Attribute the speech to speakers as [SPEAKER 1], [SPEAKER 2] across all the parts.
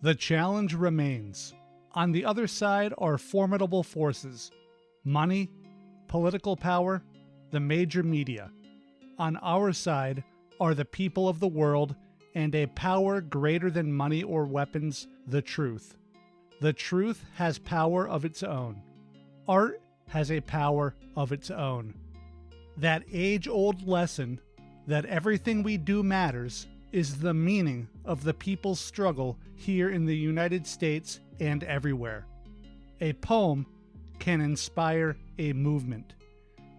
[SPEAKER 1] The challenge remains. On the other side are formidable forces: money, political power, the major media. On our side are the people of the world and a power greater than money or weapons, the truth. The truth has power of its own. Art has a power of its own. That age-old lesson that everything we do matters is the meaning of the people's struggle here in the United States and everywhere. A poem can inspire a movement.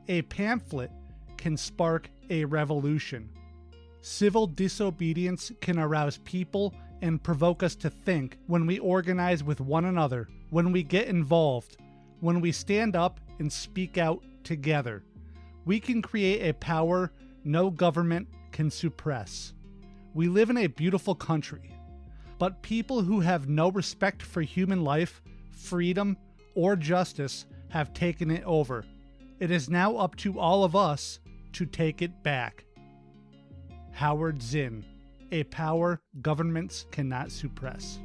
[SPEAKER 1] A pamphlet can spark a revolution. Civil disobedience can arouse people and provoke us to think when we organize with one another, when we get involved, when we stand up and speak out together. We can create a power no government can suppress. We live in a beautiful country, but people who have no respect for human life, freedom, or justice have taken it over. It is now up to all of us to take it back. Howard Zinn, a power governments cannot suppress.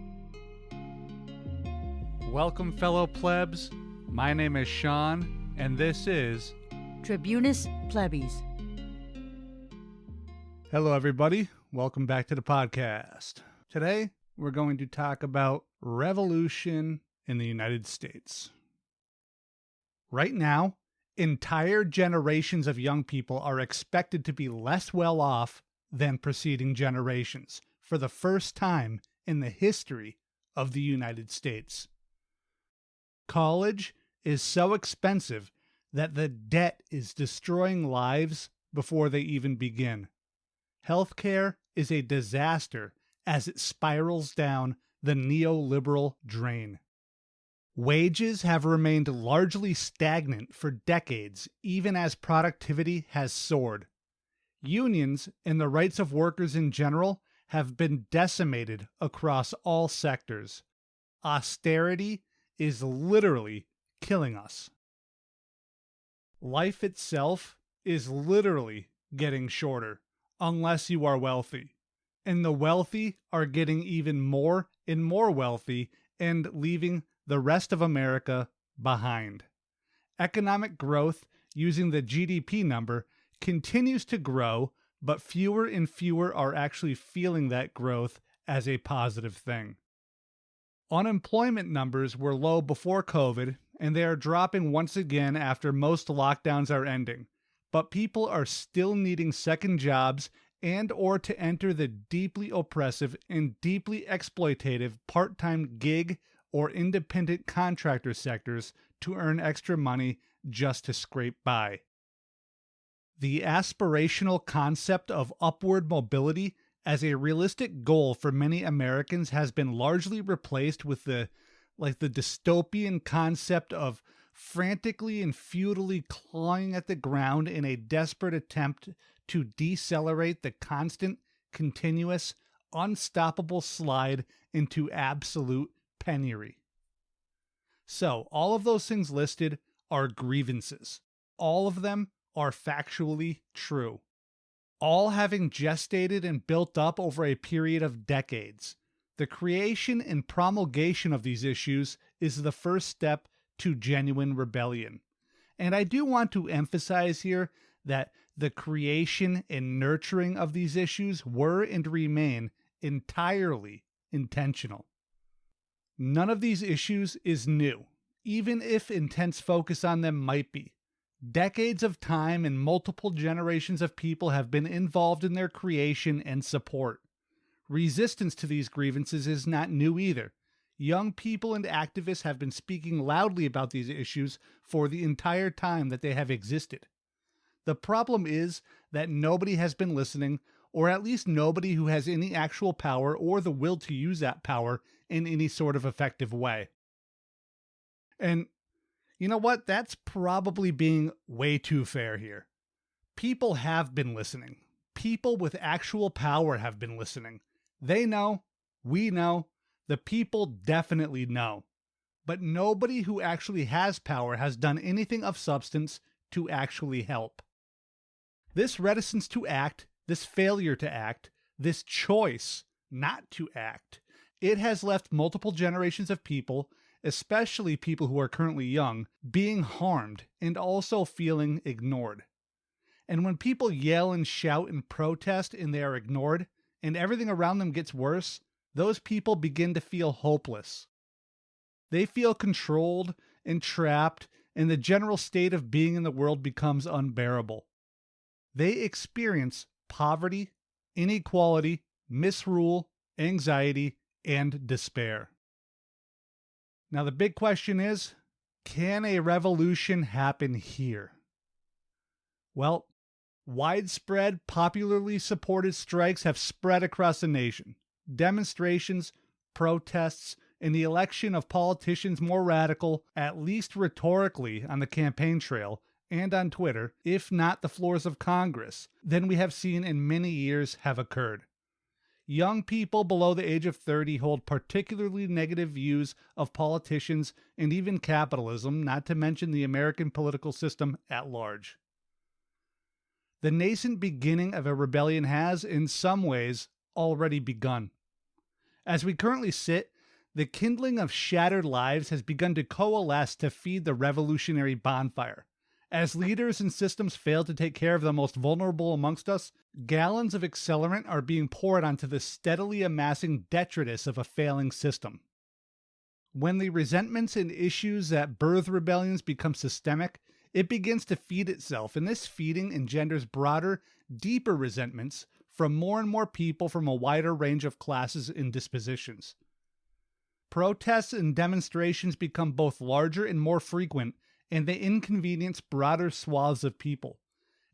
[SPEAKER 1] Welcome, fellow plebs. My name is Sean, and this is
[SPEAKER 2] Tribunus Plebis.
[SPEAKER 1] Hello, everybody. Welcome back to the podcast. Today, we're going to talk about revolution in the United States. Right now, entire generations of young people are expected to be less well off than preceding generations for the first time in the history of the United States. College is so expensive that the debt is destroying lives before they even begin. Healthcare is a disaster as it spirals down the neoliberal drain. Wages have remained largely stagnant for decades, even as productivity has soared. Unions and the rights of workers in general have been decimated across all sectors. Austerity is literally killing us. Life itself is literally getting shorter, unless you are wealthy. And the wealthy are getting even more and more wealthy and leaving the rest of America behind. Economic growth, using the GDP number, continues to grow, but fewer and fewer are actually feeling that growth as a positive thing. Unemployment numbers were low before COVID, and they are dropping once again after most lockdowns are ending. But people are still needing second jobs and or to enter the deeply oppressive and deeply exploitative part-time gig or independent contractor sectors to earn extra money just to scrape by. The aspirational concept of upward mobility as a realistic goal for many Americans has been largely replaced with the dystopian concept of frantically and futilely clawing at the ground in a desperate attempt to decelerate the constant, continuous, unstoppable slide into absolute penury. So, all of those things listed are grievances. All of them are factually true. All having gestated and built up over a period of decades. The creation and promulgation of these issues is the first step to genuine rebellion. And I do want to emphasize here that the creation and nurturing of these issues were and remain entirely intentional. None of these issues is new, even if intense focus on them might be. Decades of time and multiple generations of people have been involved in their creation and support. Resistance to these grievances is not new either. Young people and activists have been speaking loudly about these issues for the entire time that they have existed. The problem is that nobody has been listening, or at least nobody who has any actual power or the will to use that power in any sort of effective way. And you know what? That's probably being way too fair here. People have been listening. People with actual power have been listening. They know, we know, the people definitely know. But nobody who actually has power has done anything of substance to actually help. This reticence to act, this failure to act, this choice not to act, It has left multiple generations of people, especially people who are currently young, being harmed and also feeling ignored. And when people yell and shout and protest and they are ignored, and everything around them gets worse, those people begin to feel hopeless. They feel controlled and trapped, and the general state of being in the world becomes unbearable. They experience poverty, inequality, misrule, anxiety, and despair. Now, the big question is, can a revolution happen here? Well, widespread, popularly supported strikes have spread across the nation. Demonstrations, protests, and the election of politicians more radical, at least rhetorically on the campaign trail and on Twitter, if not the floors of Congress, than we have seen in many years have occurred. Young people below the age of 30 hold particularly negative views of politicians and even capitalism, not to mention the American political system at large. The nascent beginning of a rebellion has, in some ways, already begun. As we currently sit, the kindling of shattered lives has begun to coalesce to feed the revolutionary bonfire. As leaders and systems fail to take care of the most vulnerable amongst us, gallons of accelerant are being poured onto the steadily amassing detritus of a failing system. When the resentments and issues that birth rebellions become systemic, it begins to feed itself, and this feeding engenders broader, deeper resentments from more and more people from a wider range of classes and dispositions. Protests and demonstrations become both larger and more frequent, and they inconvenience broader swaths of people.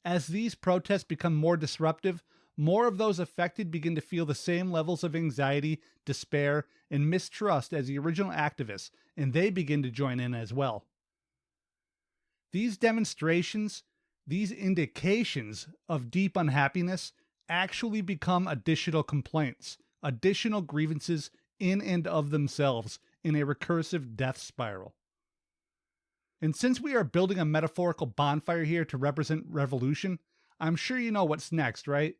[SPEAKER 1] As these protests become more disruptive, more of those affected begin to feel the same levels of anxiety, despair, and mistrust as the original activists, and they begin to join in as well. These demonstrations, these indications of deep unhappiness, actually become additional complaints, additional grievances in and of themselves in a recursive death spiral. And since we are building a metaphorical bonfire here to represent revolution, I'm sure you know what's next, right?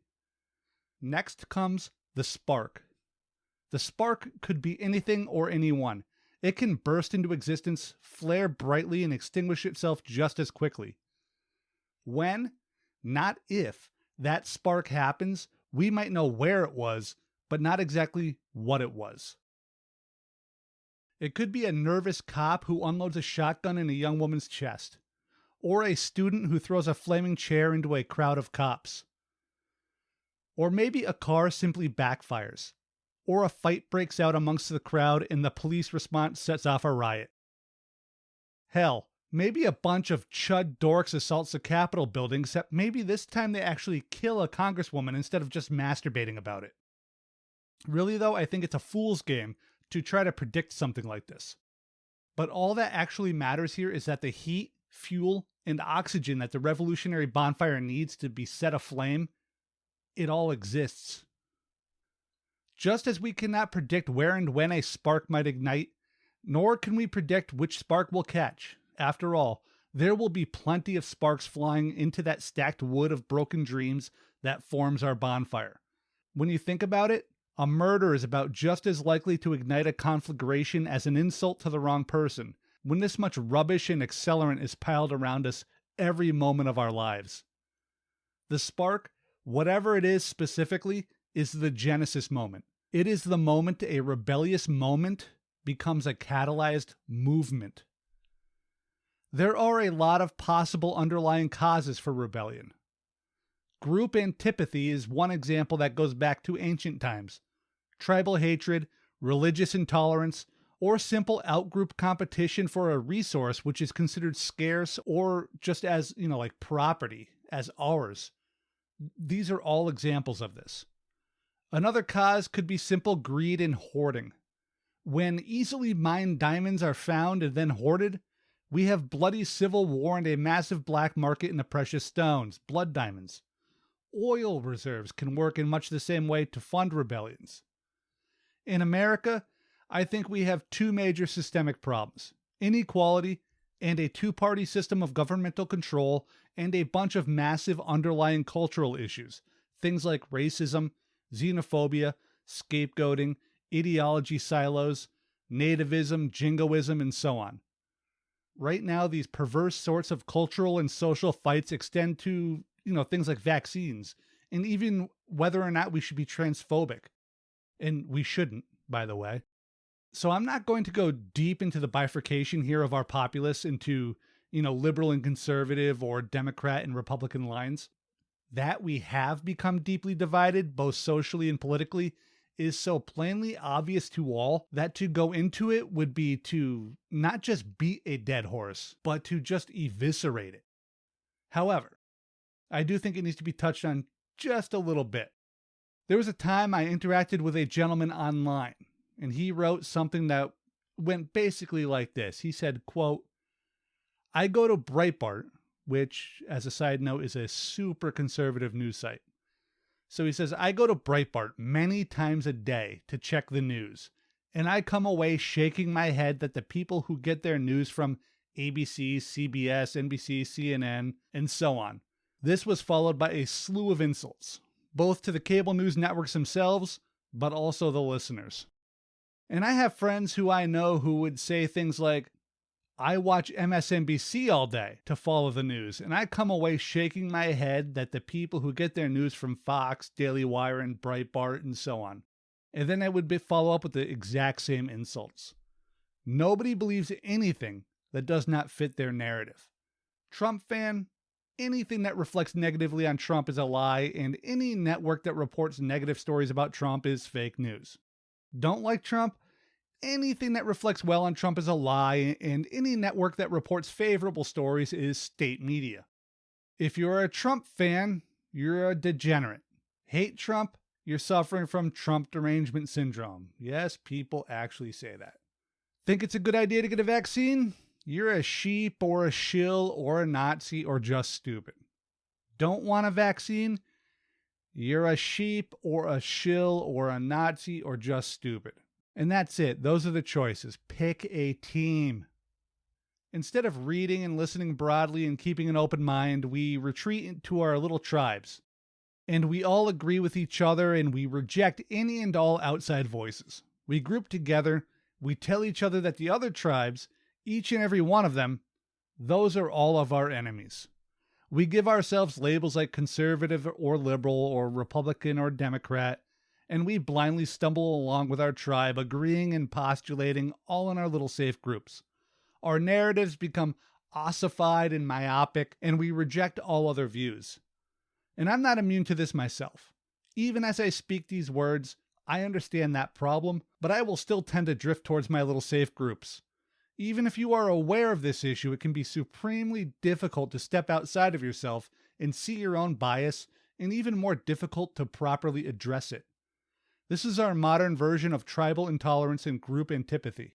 [SPEAKER 1] Next comes the spark. The spark could be anything or anyone. It can burst into existence, flare brightly, and extinguish itself just as quickly. When, not if, that spark happens, we might know where it was, but not exactly what it was. It could be a nervous cop who unloads a shotgun in a young woman's chest, or a student who throws a flaming chair into a crowd of cops. Or maybe a car simply backfires, or a fight breaks out amongst the crowd and the police response sets off a riot. Hell, maybe a bunch of chud dorks assaults the Capitol building, except maybe this time they actually kill a congresswoman instead of just masturbating about it. Really though, I think it's a fool's game to try to predict something like this. But all that actually matters here is that the heat, fuel, and oxygen that the revolutionary bonfire needs to be set aflame, it all exists. Just as we cannot predict where and when a spark might ignite, nor can we predict which spark will catch. After all, there will be plenty of sparks flying into that stacked wood of broken dreams that forms our bonfire. When you think about it, a murder is about just as likely to ignite a conflagration as an insult to the wrong person, when this much rubbish and accelerant is piled around us every moment of our lives. The spark, whatever it is specifically, is the genesis moment. It is the moment a rebellious moment becomes a catalyzed movement. There are a lot of possible underlying causes for rebellion. Group antipathy is one example that goes back to ancient times. Tribal hatred, religious intolerance, or simple outgroup competition for a resource which is considered scarce or just as, like property, as ours. These are all examples of this. Another cause could be simple greed and hoarding. When easily mined diamonds are found and then hoarded, we have bloody civil war and a massive black market in the precious stones, blood diamonds. Oil reserves can work in much the same way to fund rebellions. In America, I think we have two major systemic problems: inequality and a two-party system of governmental control, and a bunch of massive underlying cultural issues, things like racism, xenophobia, scapegoating, ideology silos, nativism, jingoism, and so on. Right now, these perverse sorts of cultural and social fights extend to, things like vaccines, and even whether or not we should be transphobic. And we shouldn't, by the way. So I'm not going to go deep into the bifurcation here of our populace into, liberal and conservative or Democrat and Republican lines. That we have become deeply divided, both socially and politically, is so plainly obvious to all that to go into it would be to not just beat a dead horse, but to just eviscerate it. However, I do think it needs to be touched on just a little bit. There was a time I interacted with a gentleman online, and he wrote something that went basically like this. He said, quote, "I go to Breitbart," which, as a side note, is a super conservative news site. So he says, "I go to Breitbart many times a day to check the news, and I come away shaking my head that the people who get their news from ABC, CBS, NBC, CNN, and so on." This was followed by a slew of insults, both to the cable news networks themselves, but also the listeners. And I have friends who I know who would say things like, "I watch MSNBC all day to follow the news, and I come away shaking my head that the people who get their news from Fox, Daily Wire, and Breitbart, and so on." And then I would follow up with the exact same insults. Nobody believes anything that does not fit their narrative. Trump fan, anything that reflects negatively on Trump is a lie, and any network that reports negative stories about Trump is fake news. Don't like Trump? Anything that reflects well on Trump is a lie, and any network that reports favorable stories is state media. If you're a Trump fan, you're a degenerate. Hate Trump? You're suffering from Trump derangement syndrome. Yes, people actually say that. Think it's a good idea to get a vaccine? You're a sheep or a shill or a Nazi or just stupid. Don't want a vaccine? You're a sheep or a shill or a Nazi or just stupid. And that's it. Those are the choices. Pick a team. Instead of reading and listening broadly and keeping an open mind, we retreat into our little tribes. And we all agree with each other, and we reject any and all outside voices. We group together. We tell each other that the other tribes, each and every one of them, those are all of our enemies. We give ourselves labels like conservative or liberal or Republican or Democrat, and we blindly stumble along with our tribe, agreeing and postulating all in our little safe groups. Our narratives become ossified and myopic, and we reject all other views. And I'm not immune to this myself. Even as I speak these words, I understand that problem, but I will still tend to drift towards my little safe groups. Even if you are aware of this issue, it can be supremely difficult to step outside of yourself and see your own bias, and even more difficult to properly address it. This is our modern version of tribal intolerance and group antipathy.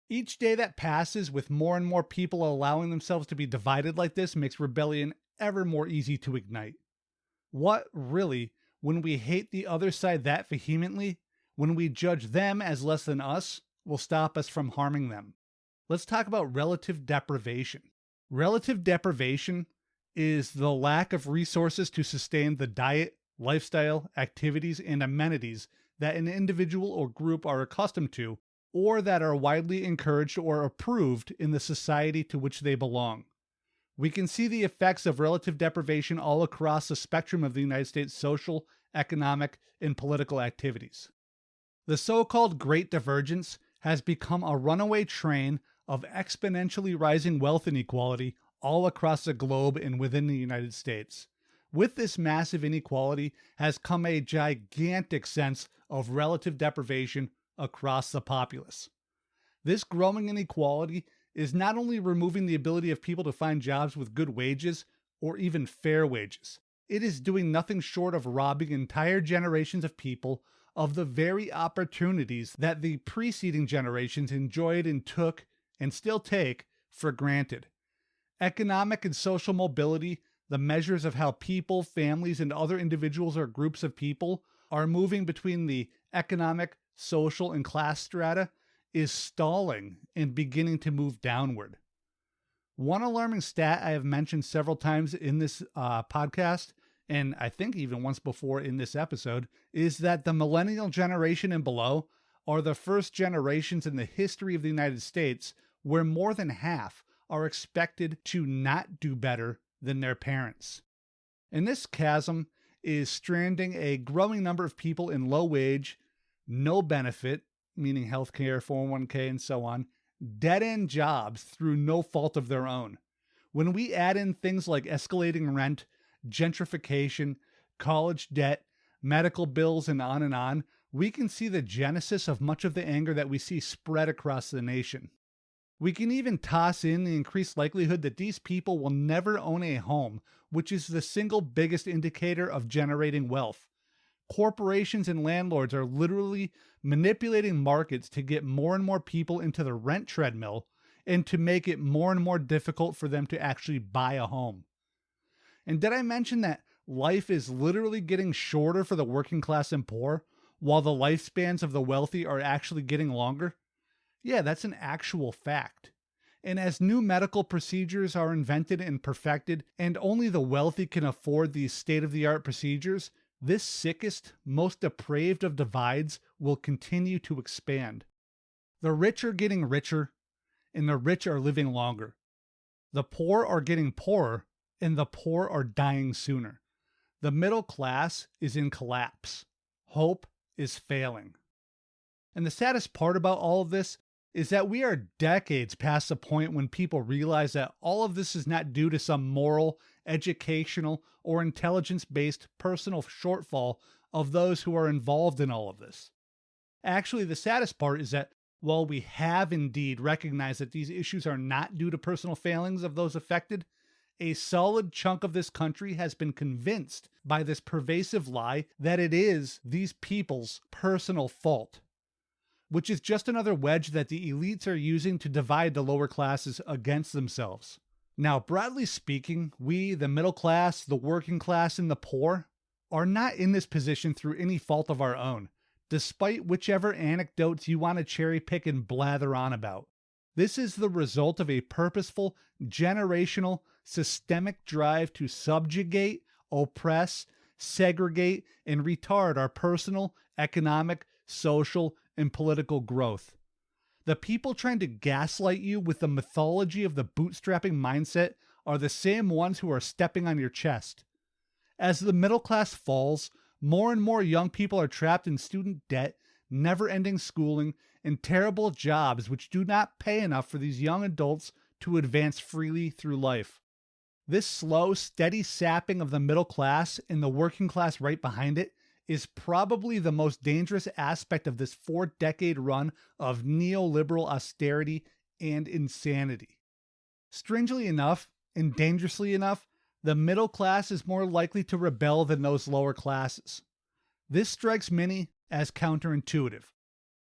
[SPEAKER 1] Each day that passes with more and more people allowing themselves to be divided like this makes rebellion ever more easy to ignite. What really, when we hate the other side that vehemently, when we judge them as less than us, will stop us from harming them? Let's talk about relative deprivation. Relative deprivation is the lack of resources to sustain the diet, lifestyle, activities, and amenities that an individual or group are accustomed to, or that are widely encouraged or approved in the society to which they belong. We can see the effects of relative deprivation all across the spectrum of the United States' social, economic, and political activities. The so-called Great Divergence has become a runaway train of exponentially rising wealth inequality all across the globe and within the United States. With this massive inequality has come a gigantic sense of relative deprivation across the populace. This growing inequality is not only removing the ability of people to find jobs with good wages or even fair wages, it is doing nothing short of robbing entire generations of people of the very opportunities that the preceding generations enjoyed and took and still take for granted. Economic and social mobility, the measures of how people, families, and other individuals or groups of people are moving between the economic, social, and class strata, is stalling and beginning to move downward. One alarming stat I have mentioned several times in this podcast, and I think even once before in this episode, is that the millennial generation and below are the first generations in the history of the United States where more than half are expected to not do better than their parents. And this chasm is stranding a growing number of people in low wage, no benefit, meaning healthcare, 401k, and so on, dead-end jobs through no fault of their own. When we add in things like escalating rent, gentrification, college debt, medical bills, and on, we can see the genesis of much of the anger that we see spread across the nation. We can even toss in the increased likelihood that these people will never own a home, which is the single biggest indicator of generating wealth. Corporations and landlords are literally manipulating markets to get more and more people into the rent treadmill and to make it more and more difficult for them to actually buy a home. And did I mention that life is literally getting shorter for the working class and poor, while the lifespans of the wealthy are actually getting longer? Yeah, that's an actual fact. And as new medical procedures are invented and perfected, and only the wealthy can afford these state-of-the-art procedures, this sickest, most depraved of divides will continue to expand. The rich are getting richer, and the rich are living longer. The poor are getting poorer, and the poor are dying sooner. The middle class is in collapse. Hope is failing. And the saddest part about all of this is that we are decades past the point when people realize that all of this is not due to some moral, educational, or intelligence-based personal shortfall of those who are involved in all of this. Actually, the saddest part is that while we have indeed recognized that these issues are not due to personal failings of those affected, a solid chunk of this country has been convinced by this pervasive lie that it is these people's personal fault, which is just another wedge that the elites are using to divide the lower classes against themselves. Now, broadly speaking, we, the middle class, the working class, and the poor, are not in this position through any fault of our own, despite whichever anecdotes you want to cherry pick and blather on about. This is the result of a purposeful, generational, systemic drive to subjugate, oppress, segregate, and retard our personal, economic, social, and political growth. The people trying to gaslight you with the mythology of the bootstrapping mindset are the same ones who are stepping on your chest. As the middle class falls, more and more young people are trapped in student debt, never-ending schooling, and terrible jobs which do not pay enough for these young adults to advance freely through life. This slow, steady sapping of the middle class and the working class right behind it is probably the most dangerous aspect of this 4-decade run of neoliberal austerity and insanity. Strangely enough, and dangerously enough, the middle class is more likely to rebel than those lower classes. This strikes many as counterintuitive.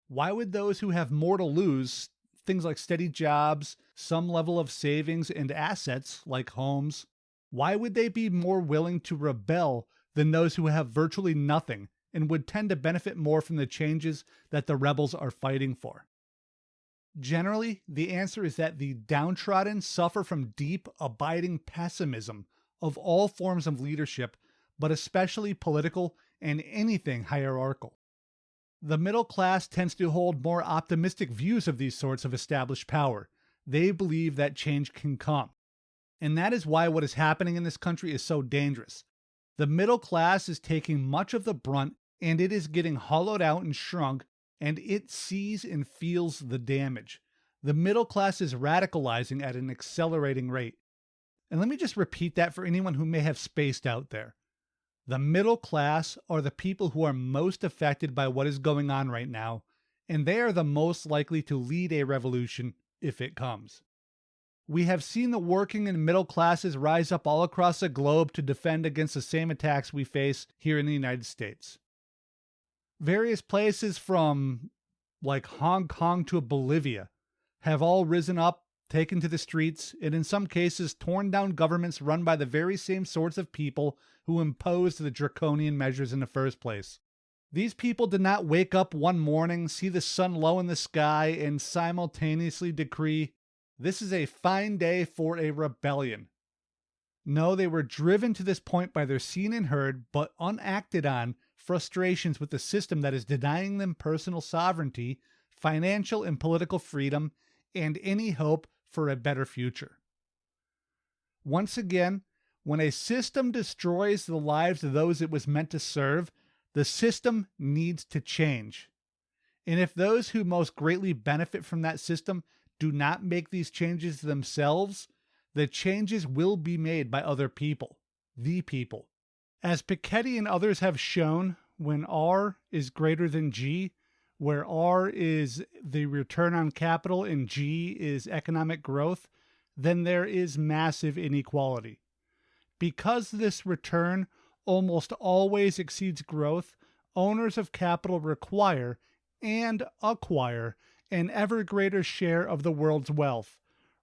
[SPEAKER 1] Why would those who have more to lose, things like steady jobs, some level of savings, and assets like homes, why would they be more willing to rebel than those who have virtually nothing and would tend to benefit more from the changes that the rebels are fighting for? Generally, the answer is that the downtrodden suffer from deep, abiding pessimism of all forms of leadership, but especially political and anything hierarchical. The middle class tends to hold more optimistic views of these sorts of established power. They believe that change can come. And that is why what is happening in this country is so dangerous. The middle class is taking much of the brunt, and it is getting hollowed out and shrunk, and it sees and feels the damage. The middle class is radicalizing at an accelerating rate. And let me just repeat that for anyone who may have spaced out there. The middle class are the people who are most affected by what is going on right now, and they are the most likely to lead a revolution if it comes. We have seen the working and middle classes rise up all across the globe to defend against the same attacks we face here in the United States. Various places from like Hong Kong to Bolivia have all risen up, taken to the streets, and in some cases torn down governments run by the very same sorts of people who imposed the draconian measures in the first place. These people did not wake up one morning, see the sun low in the sky, and simultaneously decree, "This is a fine day for a rebellion." No, they were driven to this point by their seen and heard, but unacted on, frustrations with the system that is denying them personal sovereignty, financial and political freedom, and any hope for a better future. Once again, when a system destroys the lives of those it was meant to serve, the system needs to change. And if those who most greatly benefit from that system do not make these changes themselves, the changes will be made by other people, the people. As Piketty and others have shown, when R is greater than G, where R is the return on capital and G is economic growth, then there is massive inequality. Because this return almost always exceeds growth, owners of capital require and acquire an ever greater share of the world's wealth.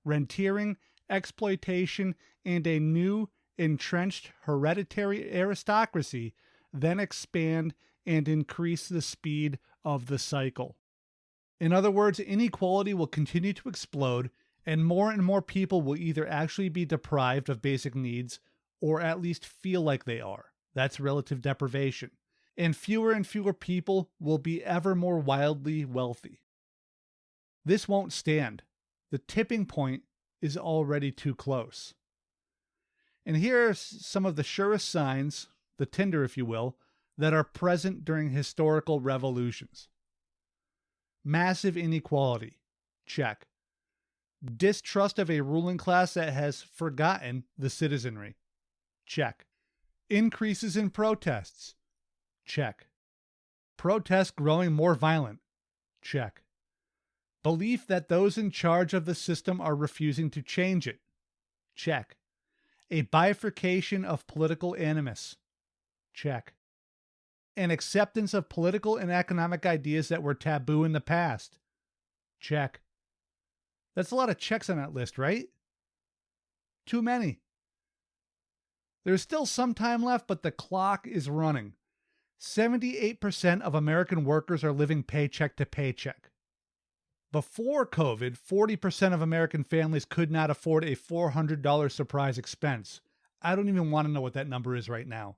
[SPEAKER 1] Rentiering, exploitation, and a new entrenched hereditary aristocracy then expand and increase the speed of the cycle. In other words, inequality will continue to explode, and more people will either actually be deprived of basic needs or at least feel like they are. That's relative deprivation. And fewer people will be ever more wildly wealthy. This won't stand. The tipping point is already too close. And here are some of the surest signs, the tinder if you will, that are present during historical revolutions. Massive inequality. Check. Distrust of a ruling class that has forgotten the citizenry. Check. Increases in protests. Check. Protests growing more violent. Check. Belief that those in charge of the system are refusing to change it. Check. A bifurcation of political animus. Check. An acceptance of political and economic ideas that were taboo in the past. Check. That's a lot of checks on that list, right? Too many. There's still some time left, but the clock is running. 78% of American workers are living paycheck to paycheck. Before COVID, 40% of American families could not afford a $400 surprise expense. I don't even want to know what that number is right now.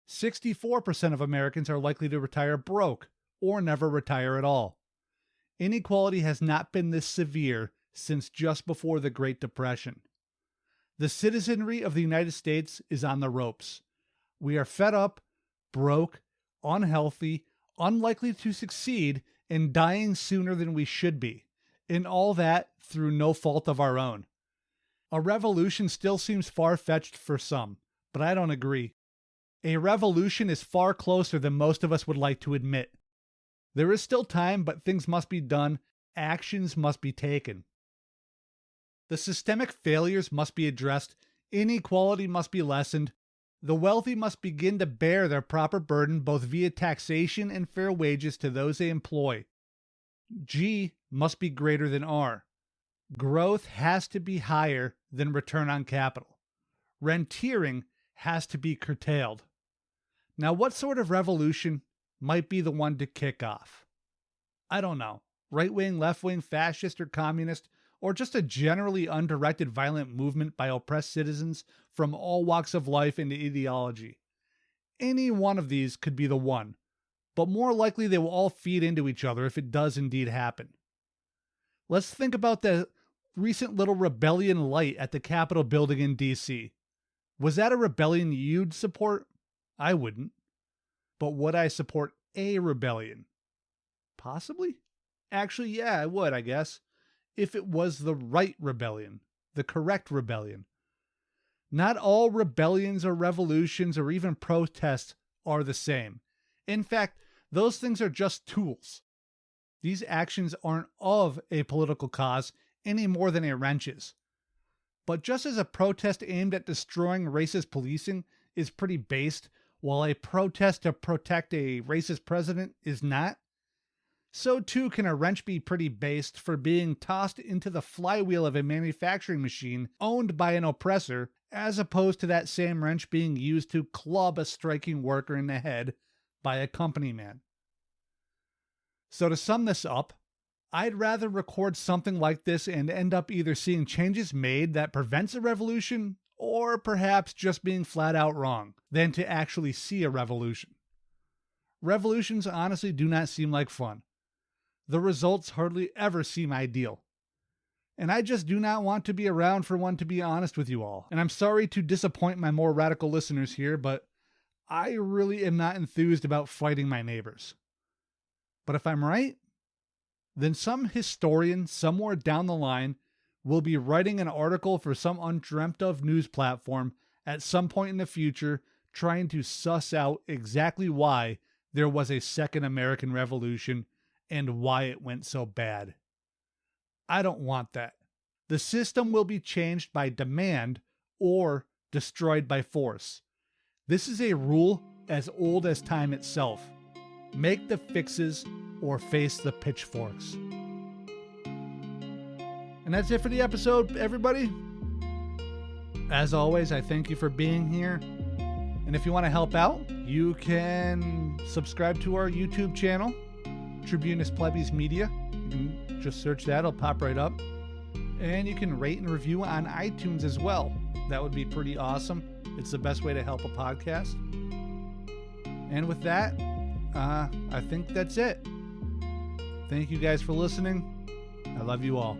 [SPEAKER 1] 64% of Americans are likely to retire broke or never retire at all. Inequality has not been this severe since just before the Great Depression. The citizenry of the United States is on the ropes. We are fed up, broke, unhealthy, unlikely to succeed, and dying sooner than we should be, and all that through no fault of our own. A revolution still seems far-fetched for some, but I don't agree. A revolution is far closer than most of us would like to admit. There is still time, but things must be done, actions must be taken. The systemic failures must be addressed, inequality must be lessened, the wealthy must begin to bear their proper burden both via taxation and fair wages to those they employ. G must be greater than R. Growth has to be higher than return on capital. Rentiering has to be curtailed. Now, what sort of revolution might be the one to kick off? I don't know. Right-wing, left-wing, fascist, or communist, or just a generally undirected violent movement by oppressed citizens from all walks of life and ideology. Any one of these could be the one, but more likely they will all feed into each other if it does indeed happen. Let's think about the recent little rebellion light at the Capitol building in D.C. Was that a rebellion you'd support? I wouldn't. But would I support a rebellion? Possibly. Actually, yeah, I would, I guess. If it was the right rebellion, the correct rebellion. Not all rebellions or revolutions or even protests are the same. In fact, those things are just tools. These actions aren't of a political cause any more than a wrench is. But just as a protest aimed at destroying racist policing is pretty based, while a protest to protect a racist president is not, so too can a wrench be pretty based for being tossed into the flywheel of a manufacturing machine owned by an oppressor, as opposed to that same wrench being used to club a striking worker in the head by a company man. So to sum this up, I'd rather record something like this and end up either seeing changes made that prevents a revolution, or perhaps just being flat out wrong, than to actually see a revolution. revolutions honestly do not seem like fun. The results hardly ever seem ideal. And I just do not want to be around for one, to be honest with you all. And I'm sorry to disappoint my more radical listeners here, but I really am not enthused about fighting my neighbors. But if I'm right, then some historian somewhere down the line will be writing an article for some undreamt of news platform at some point in the future, trying to suss out exactly why there was a second American Revolution and why it went so bad. I don't want that. The system will be changed by demand or destroyed by force. This is a rule as old as time itself. Make the fixes or face the pitchforks. And that's it for the episode, everybody. As always, I thank you for being here. And if you want to help out, you can subscribe to our YouTube channel, Tribunus Plebis Media. You can just search that, it'll pop right up. And you can rate and review on iTunes as well. That would be pretty awesome. It's the best way to help a podcast. And with that, I think that's it. Thank you guys for listening. I love you all.